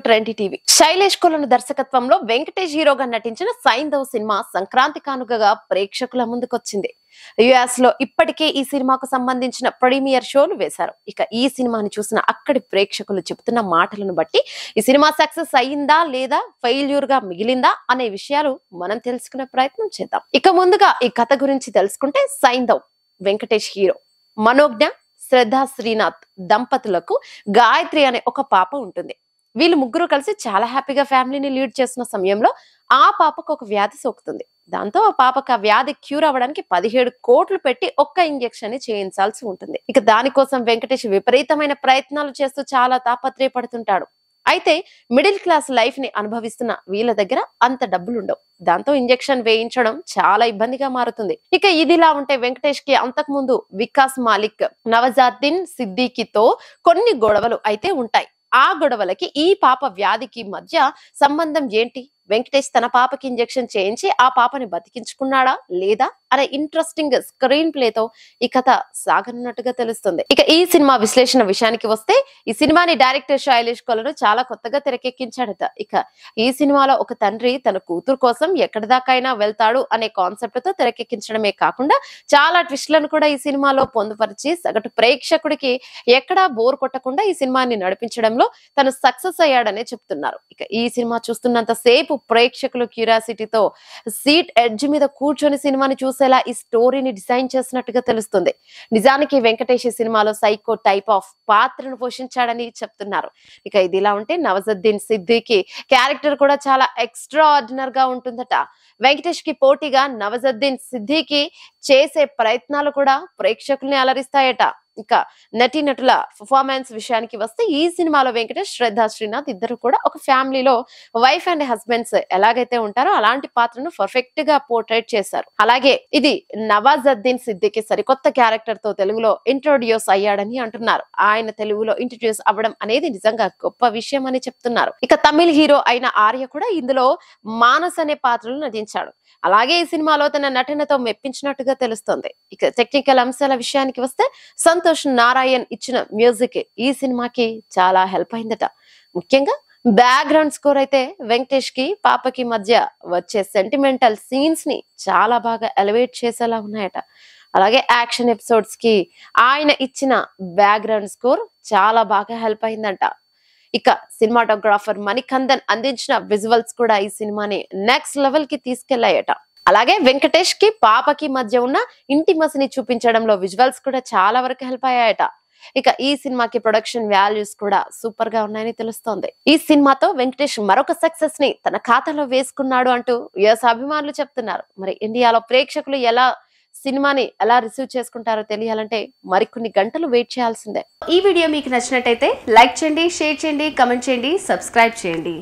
ట్రెంటీ TV. Shailesh కొలను దర్శకత్వంలో వెంకటేష్ హీరోగా నటించిన సైంధవ్ సినిమా సంక్రాంతి కానుకగా ప్రేక్షకుల ముందుకొచ్చింది. యుఎస్ లో ఇప్పటికే ఈ సినిమాకు సంబంధించిన ప్రీమియర్ షోలు వేశారు. ఇక ఈ సినిమాని చూసిన అక్కడి ప్రేక్షకులు చెబుతున్న మాటలను బట్టి ఈ సినిమా సక్సెస్ అయ్యిందా లేదా ఫెయిల్యూర్ గా మిగిలిందా అనే విషయాలు మనం తెలుసుకునే ప్రయత్నం చేద్దాం. ఇక ముందుగా ఈ కథ గురించి తెలుసుకుంటే, సైంధవ్ వెంకటేష్ హీరో, మనోజ్ఞ శ్రద్ధా శ్రీనాథ్ దంపతులకు గాయత్రి అనే ఒక పాప ఉంటుంది. వీళ్ళు ముగ్గురు కలిసి చాలా హ్యాపీగా ఫ్యామిలీని లీడ్ చేస్తున్న సమయంలో ఆ పాపకు ఒక వ్యాధి సోకుతుంది. దాంతో ఆ పాపకు ఆ వ్యాధి క్యూర్ అవ్వడానికి 17 కోట్లు పెట్టి ఒక్క ఇంజెక్షన్ ని చేయించాల్సి ఉంటుంది. ఇక దానికోసం వెంకటేష్ విపరీతమైన ప్రయత్నాలు చేస్తూ చాలా తాపత్రయపడుతుంటాడు. అయితే మిడిల్ క్లాస్ లైఫ్ ని అనుభవిస్తున్న వీళ్ళ దగ్గర అంత డబ్బులుండవు. దాంతో ఇంజెక్షన్ వేయించడం చాలా ఇబ్బందిగా మారుతుంది. ఇక ఇదిలా ఉంటే వెంకటేష్ కి అంతకు ముందు వికాస్ మాలిక్, నవాజుద్దీన్ సిద్దికీతో కొన్ని గొడవలు అయితే ఉంటాయి. ఆ గొడవలకి ఈ పాప వ్యాధికి మధ్య సంబంధం ఏంటి? వెంకటేష్ తన పాపకి ఇంజెక్షన్ చేయించి ఆ పాపని బతికించుకున్నాడా లేదా అనే ఇంట్రెస్టింగ్ స్క్రీన్ ప్లేతో ఈ కథ సాగనున్నట్టుగా తెలుస్తుంది. ఇక ఈ సినిమా విశ్లేషణ విషయానికి వస్తే, ఈ సినిమాని డైరెక్టర్ శైలేష్ కొలను చాలా కొత్తగా తెరకెక్కించాడట. ఇక ఈ సినిమాలో ఒక తండ్రి తన కూతురు కోసం ఎక్కడి దాకైనా వెళ్తాడు అనే కాన్సెప్ట్ తో తెరకెక్కించడమే కాకుండా చాలా ట్విస్ట్లను కూడా ఈ సినిమాలో పొందుపరిచి సగటు ప్రేక్షకుడికి ఎక్కడా బోర్ కొట్టకుండా ఈ సినిమాని నడిపించడంలో తను సక్సెస్ అయ్యాడనే చెప్తున్నారు. ఇక ఈ సినిమా చూస్తున్నంత సేపు ప్రేక్షకులు క్యూరియాసిటీతో సీట్ ఎడ్జ్ మీద కూర్చొని సినిమాని చూసేలా ఈ స్టోరీని డిజైన్ చేసినట్టుగా తెలుస్తుంది. నిజానికి వెంకటేష్ ఈ సినిమాలో సైకో టైప్ ఆఫ్ పాత్రను పోషించాడని చెప్తున్నారు. ఇక ఇది ఇలా ఉంటే, నవాజుద్దీన్ సిద్దికీ క్యారెక్టర్ కూడా చాలా ఎక్స్ట్రా ఆర్డినరీ గా ఉంటుందట. వెంకటేష్ కి పోటీగా నవాజుద్దీన్ సిద్దికీ చేసే ప్రయత్నాలు కూడా ప్రేక్షకుల్ని అలరిస్తాయట. ఇక నటీనటుల పర్ఫార్మెన్స్ విషయానికి వస్తే, ఈ సినిమాలో వెంకటేష్, శ్రద్ధా శ్రీనాథ్ ఇద్దరు కూడా ఒక ఫ్యామిలీలో వైఫ్ అండ్ హస్బెండ్స్ ఎలాగైతే ఉంటారో అలాంటి పాత్రను పర్ఫెక్ట్ గా పోర్ట్రేట్ చేశారు. అలాగే ఇది నవాజుద్దీన్ సిద్దికీ సరికొత్త క్యారెక్టర్ తో తెలుగులో ఇంట్రొడ్యూస్ అయ్యాడని అంటున్నారు. ఆయన తెలుగులో ఇంట్రొడ్యూస్ అవ్వడం అనేది నిజంగా గొప్ప విషయం అని చెప్తున్నారు. ఇక తమిళ హీరో అయిన ఆర్య కూడా ఇందులో మానస్ అనే పాత్రలో నటించాడు. అలాగే ఈ సినిమాలో తన నటనతో మెప్పించినట్టుగా తెలుస్తుంది. ఇక టెక్నికల్ అంశాల విషయానికి వస్తే, సంతోష్ నారాయణ్ ఇచ్చిన మ్యూజిక్ ఈ సినిమాకి చాలా హెల్ప్ అయిందట. ముఖ్యంగా బ్యాక్గ్రౌండ్ స్కోర్ అయితే వెంకటేష్ కి పాపకి మధ్య వచ్చే సెంటిమెంటల్ సీన్స్ ని చాలా బాగా ఎలివేట్ చేసేలా ఉన్నాయట. అలాగే యాక్షన్ ఎపిసోడ్స్ కి ఆయన ఇచ్చిన బ్యాక్గ్రౌండ్ స్కోర్ చాలా బాగా హెల్ప్ అయిందంట. ఇక సినిమాటోగ్రాఫర్ మణికందన్ అందించిన విజువల్స్ కూడా ఈ సినిమాని నెక్స్ట్ లెవెల్ కి తీసుకెళ్లాయట. అలాగే వెంకటేష్ కి పాపకి మధ్య ఉన్న ఇంటిమసీని చూపించడంలో విజువల్స్ కూడా చాలా వరకు హెల్ప్ అయ్యాయట. ఇక ఈ సినిమాకి ప్రొడక్షన్ వాల్యూస్ కూడా సూపర్ గా ఉన్నాయని తెలుస్తోంది. ఈ సినిమాతో వెంకటేష్ మరొక సక్సెస్ ని తన ఖాతాలో వేసుకున్నాడు అంటూ యుఎస్ అభిమానులు చెప్తున్నారు. మరి ఇండియాలో ప్రేక్షకులు సినిమాని ఎలా రిసీవ్ చేసుకుంటారో తెలియాలంటే మరికొన్ని గంటలు వెయిట్ చేయాల్సిందే. ఈ వీడియో మీకు నచ్చినట్టయితే లైక్ చేయండి, షేర్ చేయండి, కమెంట్ చేయండి, సబ్స్క్రైబ్ చేయండి.